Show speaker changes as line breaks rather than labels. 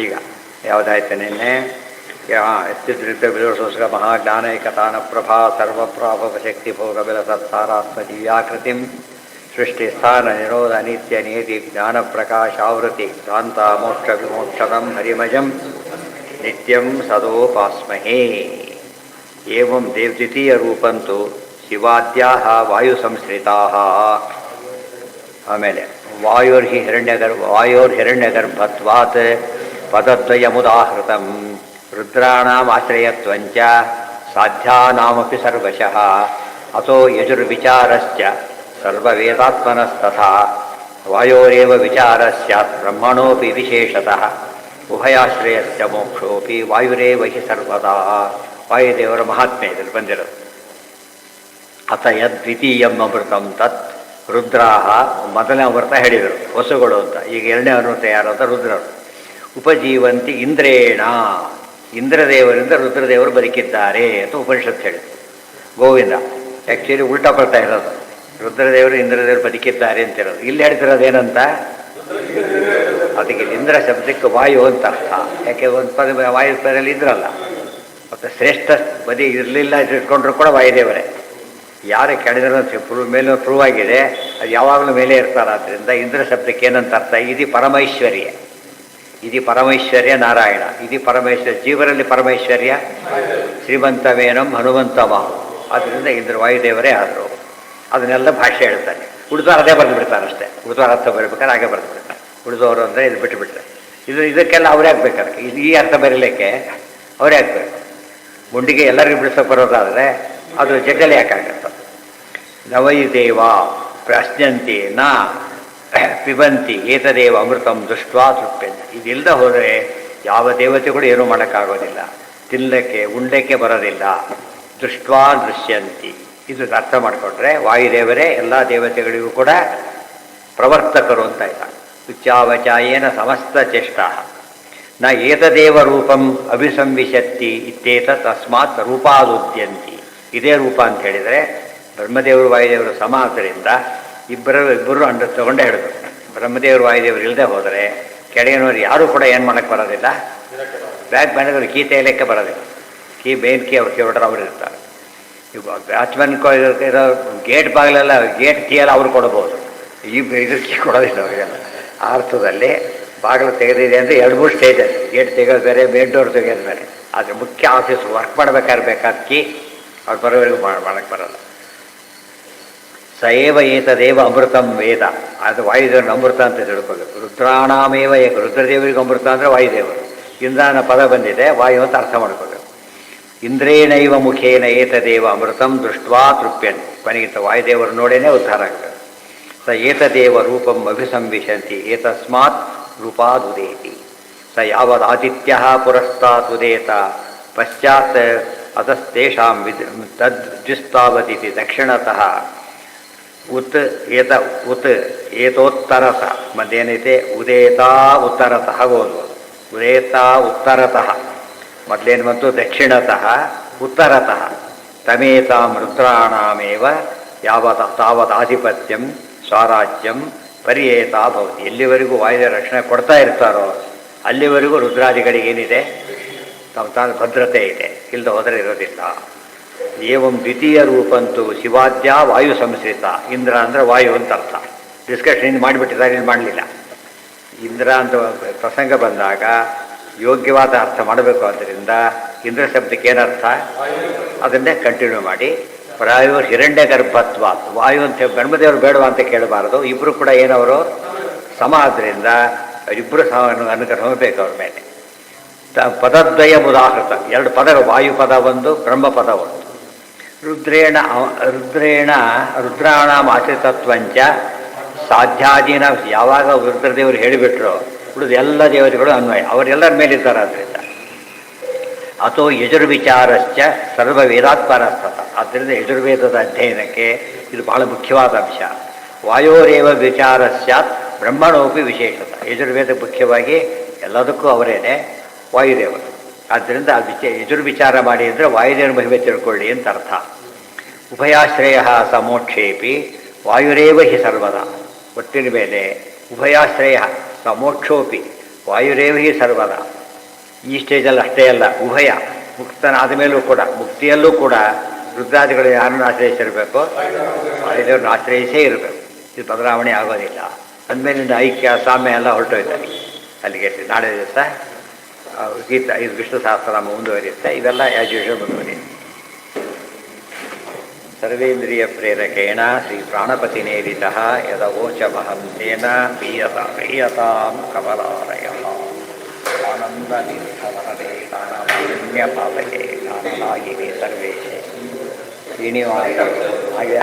ಈಗ ಯಾವುದಾಯ್ತು ನಿನ್ನೆ ಎತ್ತಿದೃತ ವಿದೋಷೋಸ್ಕ ಮಹಾಜ್ಞಾನೈಕತಾನ ಪ್ರಭಾ ಸರ್ವಪ್ರಾಭವ ಶಕ್ತಿ ಭೋಗ ವಿಲಸತ್ಸಾರಾತ್ಮ ದಿವ್ಯಾಕೃತಿಂ ಸೃಷ್ಟಿ ಸ್ಥಾನ ನಿರೋಧ ನಿತ್ಯ ನಿಯತಿ ಜ್ಞಾನ ಪ್ರಕಾಶಾವೃತಿ ಧ್ವಾಂತ ಮೋಕ್ಷ ವಿಮೋಕ್ಷದಂ ಹರಿಮಜಂ ನಿತ್ಯಂ ಸದೋಪಾಸ್ಮಹೇ. ಏವಂ ದ್ವಿತೀಯ ರೂಪಂತು ಶಿವಾದ್ಯಾಹ ವಾಯು ಸಂಶ್ರಿತಾಃ. ಆಮೇಲೆ ವಾಯೋರ್ಹಿರಣ್ಯಗರ್ಭತ್ವಾತ್ ಪದದ್ವಯಮುದಾಹೃತಂ ರುದ್ರಾಣಾಮಾಶ್ರಯತ್ವಂಚ ಸಾಧ್ಯಾನಾಮಪಿ ಸರ್ವಶಃ ಅತೋ ಯಜುರ್ವಿಚಾರಶ್ಚ ಸರ್ವವೇದಾತ್ಮನಸ್ತಥಾ ವಾಯೋರೇವ ವಿಚಾರಸ್ಯಾತ್ ಬ್ರಹ್ಮಣೋಪಿ ವಿಶೇಷತಃ ಉಭಯಾಶ್ರಯಸ್ಯ ಮೋಕ್ಷೋಪಿ ವಾಯುರೇವ ಹಿ ಸರ್ವದಾ. ವಾಯುದೇವರ ಮಹಾತ್ಮೆ ಇದರಲ್ಲಿ ಬಂದಿರೋದು. ಅಥ ಯದ್ವಿತೀಯಂ ಅಮೃತಂ ತತ್ ರುದ್ರಾಹ. ಮೊದಲನೇ ಅಮೃತ ಹೇಳಿದರು ವಸುಗಳು ಅಂತ. ಈಗ ಎರಡನೇ ಅಮೃತ ಯಾರಂತ ರುದ್ರರು. ಉಪಜೀವಂತಿ ಇಂದ್ರೇಣ, ಇಂದ್ರದೇವರಿಂದ ರುದ್ರದೇವರು ಬದುಕಿದ್ದಾರೆ ಅಂತ ಉಪನಿಷತ್ತು ಹೇಳಿದರು. ಗೋವಿಂದ ಆ್ಯಕ್ಚುಲಿ ಉಲ್ಟಾ ಬರ್ತಾ ಇರೋದು. ರುದ್ರದೇವರು ಇಂದ್ರದೇವರು ಬದುಕಿದ್ದಾರೆ ಅಂತಿರೋದು. ಇಲ್ಲಿ ಹೇಳ್ತಿರೋದು ಏನಂತ, ಅದಕ್ಕೆ ಇಂದ್ರ ಶಬ್ದಕ್ಕೆ ವಾಯು ಅಂತ ಅರ್ಥ. ಯಾಕೆ ಒಂದು ಪದ ವಾಯು ಪದದಲ್ಲಿ ಇದ್ರಲ್ಲ, ಮತ್ತು ಶ್ರೇಷ್ಠ ಬದಿ ಇರಲಿಲ್ಲ ಇಟ್ಕೊಂಡ್ರು ಕೂಡ ವಾಯುದೇವರೇ. ಯಾರು ಕೆಳಗಿರೋ ಮೇಲೆ ಪ್ರೂವ್ ಆಗಿದೆ, ಅದು ಯಾವಾಗಲೂ ಮೇಲೆ ಇರ್ತಾರೆ. ಆದ್ದರಿಂದ ಇಂದ್ರ ಶಬ್ದಕ್ಕೆ ಏನಂತ ಅರ್ಥ, ಇದು ಪರಮೈಶ್ವರ್ಯ, ಇದು ಪರಮೈಶ್ವರ್ಯ ನಾರಾಯಣ, ಇದು ಪರಮೇಶ್ವರ್ಯ. ಜೀವರಲ್ಲಿ ಪರಮೈಶ್ವರ್ಯ ಶ್ರೀಮಂತವೇನಂ ಹನುಮಂತಮ. ಆದ್ದರಿಂದ ಇಂದ್ರ ವಾಯುದೇವರೇ ಆದರು. ಅದನ್ನೆಲ್ಲ ಭಾಷೆ ಹೇಳ್ತಾರೆ. ಉಳಿದವರು ಅದೇ ಬರೆದು ಬಿಡ್ತಾರೆ ಅಷ್ಟೇ. ಉಳಿದವರು ಅರ್ಥ ಬರೀಬೇಕಾದ್ರೆ ಹಾಗೆ ಬರೆದು ಬಿಡ್ತಾರೆ. ಉಳಿದವರು ಅಂದರೆ ಇದು ಬಿಟ್ಟುಬಿಟ್ರೆ ಇದಕ್ಕೆಲ್ಲ ಅವರೇ ಹಾಕ್ಬೇಕು. ಅದಕ್ಕೆ ಈ ಅರ್ಥ ಬರೀಲಿಕ್ಕೆ ಅವರೇ ಹಾಕ್ಬೇಕು. ಗುಂಡಿಗೆ ಎಲ್ಲರಿಗೂ ಬಿಡಿಸೋಕೆ ಬರೋದಾದರೆ ಅದು ಜಗ್ಗಲಿ ಯಾಕಾಗತ್ತೆ. ನವೈದೇವ ಪ್ರಶ್ನಂತಿ ನ ಪಿಬಂತಿ ಏತದೇವ ಅಮೃತಂ ದೃಷ್ಟ್ವಾ ತೃಪ್ಯಂತಿ. ಇದಿಲ್ಲದೆ ಹೋದರೆ ಯಾವ ದೇವತೆಗಳು ಏನೂ ಮಾಡೋಕ್ಕಾಗೋದಿಲ್ಲ, ತಿನ್ನಲಿಕ್ಕೆ ಉಂಡಕ್ಕೆ ಬರೋದಿಲ್ಲ. ದೃಷ್ಟ್ವಾ ದೃಶ್ಯಂತಿ, ಇದು ಅರ್ಥ ಮಾಡಿಕೊಂಡ್ರೆ ವಾಯುದೇವರೇ ಎಲ್ಲ ದೇವತೆಗಳಿಗೂ ಕೂಡ ಪ್ರವರ್ತಕರು ಅಂತ ಇಲ್ಲ. ಉಚ್ಚಾವಚಾಯೇನ ಸಮಸ್ತ ಚೇಷ್ಟಾ ನ ಏತದೇವ ರೂಪಂ ಅಭಿಸಂವಿಶತ್ತಿ ಇತ್ಯೇತ ತಸ್ಮಾತ್ ರೂಪಾದುದ್ಯಂತಿ. ಇದೇ ರೂಪ ಅಂತ ಹೇಳಿದರೆ ಬ್ರಹ್ಮದೇವರು ವಾಯುದೇವರು ಸಮ. ಆದ್ದರಿಂದ ಇಬ್ಬರು ಅಂಡ ತಗೊಂಡೇ ಹೇಳಿದ್ರು. ಬ್ರಹ್ಮದೇವರು ವಾಯುದೇವರು ಇಲ್ಲದೆ ಹೋದರೆ ಕೆಳಗಿನವರು ಯಾರೂ ಕೂಡ ಏನು ಮಾಡೋಕ್ಕೆ ಬರೋದಿಲ್ಲ. ಬ್ಯಾಗ್ ಬ್ಯಾಂಡವರು ಕೀ ತೆಗೆಯಲಿಕ್ಕೆ ಬರೋದಿಲ್ಲ. ಕೀ ಮೇನ್ ಕೀ ಅವ್ರು ಕೇಳ್ಬಿಟ್ರೆ ಅವ್ರು ಇರ್ತಾರೆ. ಈಗ ವಾಚ್ಮನ್ ಇರೋ ಗೇಟ್ ಬಾಗಿಲೆಲ್ಲ ಗೇಟ್ ಕೀ ಎಲ್ಲ ಅವ್ರು ಕೊಡ್ಬೋದು. ಇದ್ರ ಕೀ ಕೊಡೋದಿಲ್ಲ ಅವರಿಗೆಲ್ಲ. ಆ ಅರ್ಥದಲ್ಲಿ ಬಾಗಿಲು ತೆಗೆದಿದೆ ಅಂದರೆ 2-3 ಸ್ಟೇಜಲ್ಲಿ ಗೇಟ್ ತೆಗೆಯೋದು ಬೇರೆ, ಮೇನ್ ಡೋರ್ ತೆಗೆಯೋದು ಬೇರೆ. ಆದರೆ ಮುಖ್ಯ ಆಫೀಸ್ ವರ್ಕ್ ಮಾಡಬೇಕಾದ್ರೆ ಬೇಕಾದ ಕೀ ಅವ್ರು ಬರೋವರೆಗೂ ಮಾಡೋಕ್ಕೆ ಬರೋಲ್ಲ. ಸಯೇವ ಏತದೇವ ಅಮೃತಂ ವೇದ. ಅದು ವಾಯುದೇವರನ್ನ ಅಮೃತ ಅಂತ ತಿಳ್ಕೋಬೇಕು. ರುದ್ರಾಣಾಮೇವ ಏಕ, ರುದ್ರದೇವರಿಗೆ ಅಮೃತ ಅಂದರೆ ವಾಯುದೇವರು. ಇಂದ್ರನ ಪದ ಬಂದಿದೆ, ವಾಯು ಅಂತ ಅರ್ಥ ಮಾಡ್ಕೋಬೇಕು. ಇಂದ್ರೇಣೈವ ಮುಖೇನ ಏತದೇವ ಅಮೃತಂ ದೃಷ್ಟ್ವಾ ತೃಪ್ಯನ್. ಕೊನೆಗಿಂತ ವಾಯುದೇವರು ನೋಡೇನೆ ಉದ್ಧಾರ ಆಗ್ತದೆ. ಸ ಏತದೇವ ರೂಪಂ ಅಭಿಸಂವಿಶಂತಿ ಏತಸ್ಮಾತ್ ರೂಪಾದುದೇತಿ. ಸ ಯಾವದಾದಿತ್ಯ ಪುರಸ್ತಾತ್ ಉದೇತ ಪಶ್ಚಾತ್ ಅತಸ್ತೇಷಾಂ ತದ್ಜುಸ್ತಾವದಿತಿ ದಕ್ಷಿಣತಃ ಉತ್ ಏತೋತ್ತರತ ಮತ್ತೇನೈತೆ ಉದೇತಾ ಉತ್ತರತಃ ಓದುವುದು. ಉದೇತಾ ಉತ್ತರತಃ ಮೊದಲೇನು ಬಂತು, ದಕ್ಷಿಣತಃ ಉತ್ತರತಃ. ತಮೇತಾಂ ರುದ್ರಾಣಾಮೇವ ತಾವದಾಧಿಪತ್ಯಂ ಸ್ವರಾಜ್ಯಂ ಪರಿಯೇತಾ ಭವತಿ. ಎಲ್ಲಿವರೆಗೂ ವಾಯುದೇವ ರಕ್ಷಣೆ ಕೊಡ್ತಾ ಇರ್ತಾರೋ ಅಲ್ಲಿವರೆಗೂ ರುದ್ರಾದಿಗಳಿಗೆ ಏನಿದೆ, ತಮ್ಮ ತಾನು ಭದ್ರತೆ ಇದೆ. ಇಲ್ಲದೆ ಹೋದರೆ ಇರೋದಿಲ್ಲ. ಏವಂ ದ್ವಿತೀಯ ರೂಪಂತೂ ಶಿವಾದ್ಯ ವಾಯು ಸಂಶ್ರಿತ. ಇಂದ್ರ ಅಂದರೆ ವಾಯು ಅಂತ ಅರ್ಥ. ಡಿಸ್ಕಷನ್ ಇನ್ನು ಮಾಡಿಬಿಟ್ಟಿದ್ದಾರೆ, ಇದು ಮಾಡಲಿಲ್ಲ. ಇಂದ್ರ ಅಂತ ಪ್ರಸಂಗ ಬಂದಾಗ ಯೋಗ್ಯವಾದ ಅರ್ಥ ಮಾಡಬೇಕು. ಆದ್ದರಿಂದ ಇಂದ್ರ ಶಬ್ದಕ್ಕೆ ಏನರ್ಥ ಅದನ್ನೇ ಕಂಟಿನ್ಯೂ ಮಾಡಿ. ವಾಯು ಹಿರಣ್ಯ ಗರ್ಭತ್ವ. ವಾಯು ಅಂತ ಬ್ರಹ್ಮದೇವರು ಬೇಡವಾ ಅಂತ ಕೇಳಬಾರದು. ಇಬ್ಬರು ಕೂಡ ಏನವರು ಸಮ. ಆದ್ದರಿಂದ ಇಬ್ಬರು ಸಹ ಅನುಗ್ರಹ ಹೋಗಬೇಕು ಅವ್ರ ಮೇಲೆ. ಪದದ್ವಯ ಉದಾಹೃತ. 2 ಪದಗಳು, ವಾಯು ಪದ ಒಂದು, ಬ್ರಹ್ಮ ಪದ ಒಂದು. ರುದ್ರಾಣಾಂ ಆಶ್ರಿತತ್ವಂಚ ಸಾಧ್ಯಾದೀನ. ಯಾವಾಗ ರುದ್ರದೇವರು ಹೇಳಿಬಿಟ್ರು ಉಳಿದು ಎಲ್ಲ ದೇವತೆಗಳು ಅನ್ವಯ ಅವರೆಲ್ಲರ ಮೇಲಿದ್ದಾರೆ. ಆದ್ದರಿಂದ ಅಥೋ ಯಜುರ್ವಿಚಾರಶ್ಚ ಸರ್ವ ವೇದಾತ್ಮನಸ್ತತ. ಆದ್ದರಿಂದ ಯಜುರ್ವೇದದ ಅಧ್ಯಯನಕ್ಕೆ ಇದು ಬಹಳ ಮುಖ್ಯವಾದ ಅಂಶ. ವಾಯೋರೇವ ವಿಚಾರ ಸ್ಯಾತ್ ಬ್ರಹ್ಮಣೋಪಿ ವಿಶೇಷತ. ಯಜುರ್ವೇದ ಮುಖ್ಯವಾಗಿ ಎಲ್ಲದಕ್ಕೂ ಅವರೇನೆ ವಾಯುದೇವರು. ಆದ್ದರಿಂದ ಯಜುರ್ವಿಚಾರ ಮಾಡಿ ಅಂದರೆ ವಾಯುದೇವರ ಮಹಿಮೆ ತಿಳ್ಕೊಳ್ಳಿ ಅಂತ ಅರ್ಥ. ಉಭಯಾಶ್ರಯ ಸಮೋಕ್ಷೇಪಿ ವಾಯುರೇವ ಹಿ ಸರ್ವದ. ಒಟ್ಟಿನ ಮೇಲೆ ಉಭಯಾಶ್ರಯ ಸಮೋಕ್ಷೋಪಿ ವಾಯುರೇವ ಹಿ ಸರ್ವದ. ಈ ಸ್ಟೇಜಲ್ಲಿ ಅಷ್ಟೇ ಅಲ್ಲ, ಉಭಯ ಮುಕ್ತನಾದ ಮೇಲೂ ಕೂಡ, ಮುಕ್ತಿಯಲ್ಲೂ ಕೂಡ ರುದ್ರಾದಿಗಳು ಯಾರನ್ನು ಆಶ್ರಯಿಸಿರಬೇಕು? ವಾಯುದೇವ್ರನ್ನ ಆಶ್ರಯಿಸೇ ಇರಬೇಕು. ಇದು ಬದಲಾವಣೆ ಆಗೋದಿಲ್ಲ. ಅಂದಮೇಲಿಂದ ಐಕ್ಯ ಸಾಮ್ಯ ಎಲ್ಲ ಹೊರಟೋಯ್ತಾರೆ. ಅಲ್ಲಿಗೆ ನಾಳೆ ದಿವಸ ಗೀತಾ ಇದು ವಿಷ್ಣು ಸಹಸ್ರನಾಮ ಮುಂದುವರಿಯುತ್ತೆ. ಇವೆಲ್ಲ ಆ್ಯಸ್ ಯೂಶುವಲ್ ಮುಂದುವರಿಯುತ್ತೆ. ಸರ್ವೇಂದ್ರಿಯ ಪ್ರೇರಕೇಣ ಶ್ರೀ ಪ್ರಾಣಪತಿನೇರಿತ ಯದವೋಚಮಹಂತೇನ ಪ್ರೀಯತಾಂ ಕಮಲಾಲಯ ಆನಂದನಿರ್ಧರೇ ಗಾನಮಾಲಿನ್ಯಪಾತಕೆ ಗಾನನಾಯಿನಿ ಸರ್ವೇಶೇ ಶ್ರೀನಿವಾಸ ಹಾಗೆ